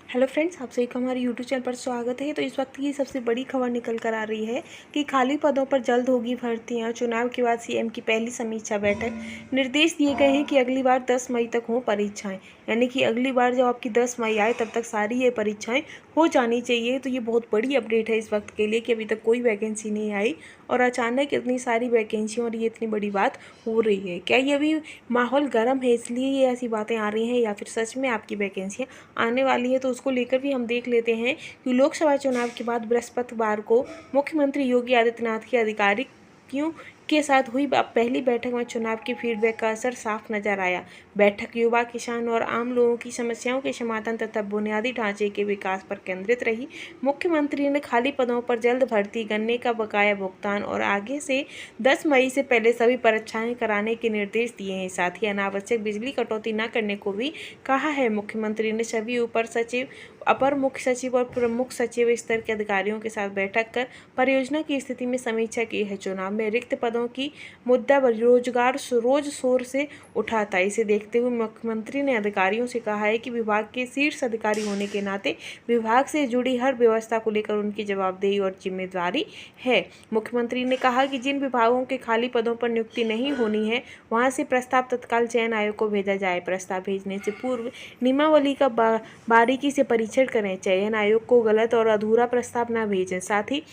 Hello friends, आप सभी का हमारे यूट्यूब चैनल पर स्वागत है। तो इस वक्त की सबसे बड़ी खबर निकल कर आ रही है कि खाली पदों पर जल्द होगी भर्तियां। चुनाव के बाद सीएम की पहली समीक्षा बैठक। निर्देश दिए गए हैं कि अगली बार 10 मई तक हों परीक्षाएं, यानी कि अगली बार जब आपकी 10 मई आए तब तक सारी ये परीक्षाएं हो जानी चाहिए। तो ये बहुत बड़ी अपडेट है इस वक्त के लिए कि अभी तक कोई वैकेंसी नहीं आई और अचानक इतनी सारी वैकेंसी और ये इतनी बड़ी बात हो रही है। क्या ये अभी माहौल गर्म है इसलिए ये ऐसी बातें आ रही हैं, या फिर सच में आपकी वैकेंसियाँ आने वाली है? तो उसको लेकर भी हम देख लेते हैं कि लोकसभा चुनाव के बाद बृहस्पतिवार को मुख्यमंत्री योगी आदित्यनाथ की अधिकारियों के साथ हुई पहली बैठक में चुनाव की फीडबैक का असर साफ नजर आया। बैठक युवा, किसान और आम लोगों की समस्याओं के समाधान तथा बुनियादी ढांचे के विकास पर केंद्रित रही। मुख्यमंत्री ने खाली पदों पर जल्द भर्ती, गन्ने का बकाया भुगतान और आगे से 10 मई से पहले सभी परीक्षाएं कराने के निर्देश दिए हैं। साथ ही अनावश्यक बिजली कटौती न करने को भी कहा है। मुख्यमंत्री ने सभी अपर मुख्य सचिव और प्रमुख सचिव स्तर के अधिकारियों के साथ बैठक कर परियोजना की स्थिति में समीक्षा की है। चुनाव में रिक्त पदों की मुद्दा रोजगार रोज शोर से उठा था। इसे देखते हुए मुख्यमंत्री ने अधिकारियों से कहा है कि विभाग के शीर्ष अधिकारी होने के नाते विभाग से जुड़ी हर व्यवस्था को लेकर उनकी जवाबदेही और जिम्मेदारी है। मुख्यमंत्री ने कहा कि जिन विभागों के खाली पदों पर नियुक्ति नहीं होनी है वहां से प्रस्ताव तत्काल चयन आयोग को भेजा जाए। प्रस्ताव भेजने से पूर्व नियमावली का बारीकी से परीक्षण करें। चयन आयोग को गलत और अधूरा प्रस्ताव न भेजें। साथ ही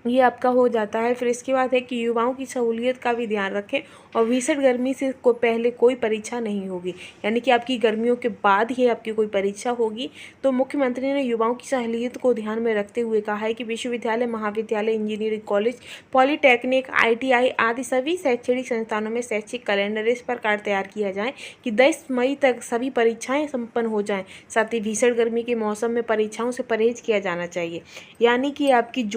ये आपका हो जाता है। फिर इसके बाद है कि युवाओं की सहूलियत का भी ध्यान रखें और भीषण गर्मी से पहले कोई परीक्षा नहीं होगी, यानी कि आपकी गर्मियों के बाद ही आपकी कोई परीक्षा होगी। तो मुख्यमंत्री ने युवाओं की सहूलियत को ध्यान में रखते हुए कहा है कि विश्वविद्यालय, महाविद्यालय, इंजीनियरिंग कॉलेज, पॉलीटेक्निक, ITI आदि सभी शैक्षणिक संस्थानों में शैक्षिक कैलेंडर इस प्रकार तैयार किया जाए कि 10 मई तक सभी परीक्षाएं संपन्न हो जाएं। साथ ही भीषण गर्मी के मौसम में परीक्षाओं से परहेज किया जाना चाहिए, यानी कि आपकी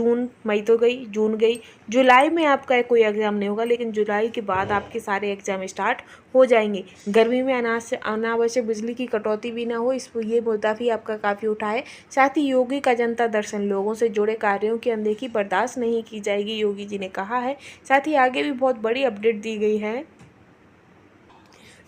मई तो गई, जून गई, जुलाई में आपका कोई एग्ज़ाम नहीं होगा, लेकिन जुलाई के बाद आपके सारे एग्ज़ाम स्टार्ट हो जाएंगे। गर्मी में अनावश्यक बिजली की कटौती भी ना हो, इस ये मुद्दा भी आपका काफ़ी उठा है। साथ ही योगी का जनता दर्शन, लोगों से जुड़े कार्यों की अनदेखी बर्दाश्त नहीं की जाएगी, योगी जी ने कहा है। साथ ही आगे भी बहुत बड़ी अपडेट दी गई है।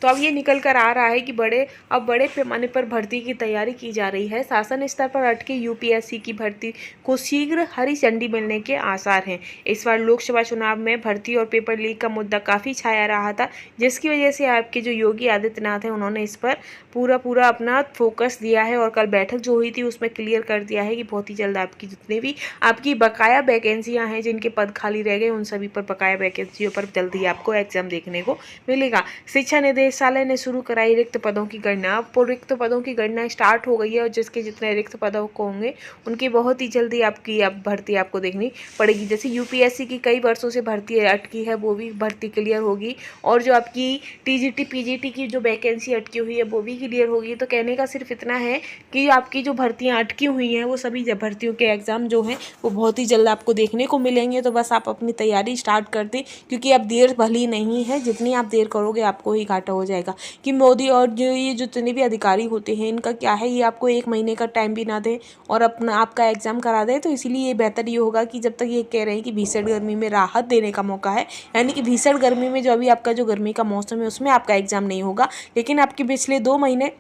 तो अब ये निकल कर आ रहा है कि बड़े पैमाने पर भर्ती की तैयारी की जा रही है। शासन स्तर पर अटके UPSC की भर्ती को शीघ्र हरी झंडी मिलने के आसार हैं। इस बार लोकसभा चुनाव में भर्ती और पेपर लीक का मुद्दा काफ़ी छाया रहा था, जिसकी वजह से आपके जो योगी आदित्यनाथ हैं उन्होंने इस पर पूरा अपना फोकस दिया है। और कल बैठक जो हुई थी उसमें क्लियर कर दिया है कि बहुत ही जल्द आपकी जितने भी आपकी बकाया वैकेंसियाँ हैं, जिनके पद खाली रह गए, उन सभी पर बकाया वैकेंसियों पर जल्द ही आपको एग्जाम देखने को मिलेगा। शिक्षा निदेशालय ने शुरू कराई रिक्त पदों की गणना। अब रिक्त पदों की गणना स्टार्ट हो गई है और जिसके जितने रिक्त पदों को होंगे उनकी बहुत ही जल्दी आपकी भर्ती आपको देखनी पड़ेगी। जैसे UPSC की कई वर्षों से भर्ती अटकी है, वो भी भर्ती क्लियर होगी। और जो आपकी TGT PGT की जो वैकेंसी अटकी हुई है वो भी क्लियर होगी। तो कहने का सिर्फ इतना है कि आपकी जो भर्तियाँ अटकी हुई हैं वो सभी भर्तियों के एग्ज़ाम जो हैं वो बहुत ही जल्द आपको देखने को मिलेंगे। तो बस आप अपनी तैयारी स्टार्ट कर दें, क्योंकि अब देर भली नहीं है, जितनी आप देर करोगे आपको ही घाटा हो जाएगा। कि मोदी और जो ये जितने भी अधिकारी होते हैं इनका क्या है, ये आपको 1 महीने का टाइम भी ना दें और अपना आपका एग्जाम करा दें। तो इसीलिए ये बेहतर ये होगा कि जब तक ये कह रहे हैं कि भीषण गर्मी में राहत देने का मौका है, यानी कि भीषण गर्मी में जो अभी आपका जो गर्मी का मौसम है उसमें आपका एग्जाम नहीं होगा, लेकिन आपके पिछले 2 महीने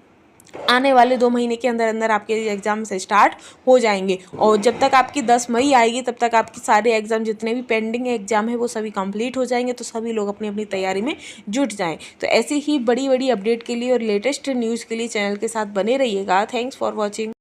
आने वाले 2 महीने के अंदर अंदर आपके एग्जाम से स्टार्ट हो जाएंगे। और जब तक आपकी 10 मई आएगी तब तक आपके सारे एग्जाम जितने भी पेंडिंग एग्जाम है वो सभी कंप्लीट हो जाएंगे। तो सभी लोग अपनी अपनी तैयारी में जुट जाएं। तो ऐसे ही बड़ी बड़ी अपडेट के लिए और लेटेस्ट न्यूज़ के लिए चैनल के साथ बने रहिएगा। Thanks for watching.